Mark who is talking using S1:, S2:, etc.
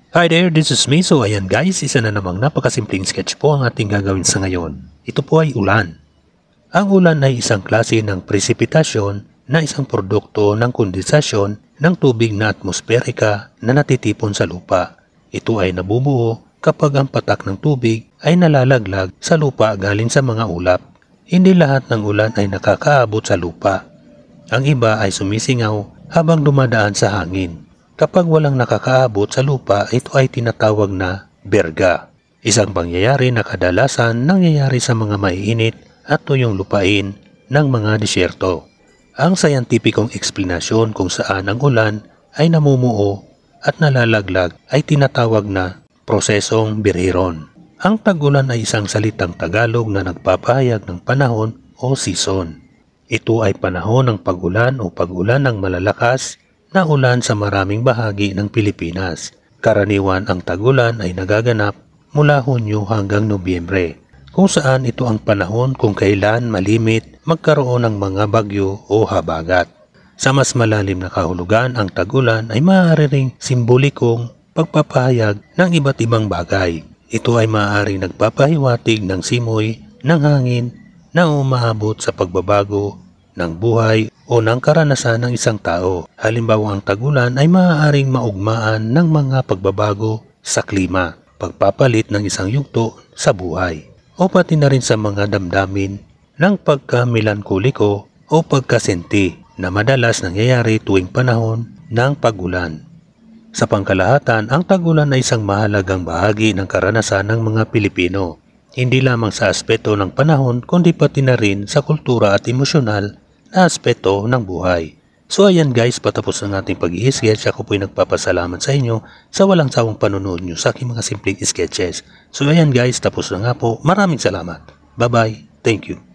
S1: Hi there, this is me. So ayan guys, isa na namang napakasimpleng sketch po ang ating gagawin sa ngayon. Ito po ay ulan. Ang ulan ay isang klase ng presipitasyon na isang produkto ng kondensasyon ng tubig na atmosperika na natitipon sa lupa. Ito ay nabubuo kapag ang patak ng tubig ay nalalaglag sa lupa galing sa mga ulap. Hindi lahat ng ulan ay nakakaabot sa lupa. Ang iba ay sumisingaw habang dumadaan sa hangin. Kapag walang nakakaabot sa lupa, ito ay tinatawag na berga. Isang pangyayari na kadalasan nangyayari sa mga maiinit at tuyong lupain ng mga disyerto. Ang sayantipikong eksplanasyon kung saan ang ulan ay namumuo at nalalaglag ay tinatawag na prosesong birhiron. Ang tag-ulan ay isang salitang Tagalog na nagpapahayag ng panahon o season. Ito ay panahon ng pag-ulan o pag-ulan ng malalakas na ulan sa maraming bahagi ng Pilipinas. Karaniwan ang tag-ulan ay nagaganap mula Hunyo hanggang Nobyembre, kung saan ito ang panahon kung kailan malimit magkaroon ng mga bagyo o habagat. Sa mas malalim na kahulugan, ang tag-ulan ay maaari ring simbolikong pagpapahayag ng iba't ibang bagay. Ito ay maaaring nagpapahiwatig ng simoy ng hangin na umaabot sa pagbabago ng buhay o ng karanasan ng isang tao. Halimbawa, ang tag-ulan ay maaaring maugmaan ng mga pagbabago sa klima, pagpapalit ng isang yugto sa buhay, o pati na rin sa mga damdamin ng pagka-melankoliko o pagkasenti na madalas nangyayari tuwing panahon ng pag-ulan. Sa pangkalahatan, ang tag-ulan ay isang mahalagang bahagi ng karanasan ng mga Pilipino, hindi lamang sa aspeto ng panahon kundi pati na rin sa kultura at emosyonal na aspeto ng buhay. So ayan guys, patapos ang ating pag-i-sketch. Ako po'y nagpapasalamat sa inyo sa walang sawang panonood nyo sa aking mga simpleng sketches. So ayan guys, tapos na nga po. Maraming salamat. Bye bye. Thank you.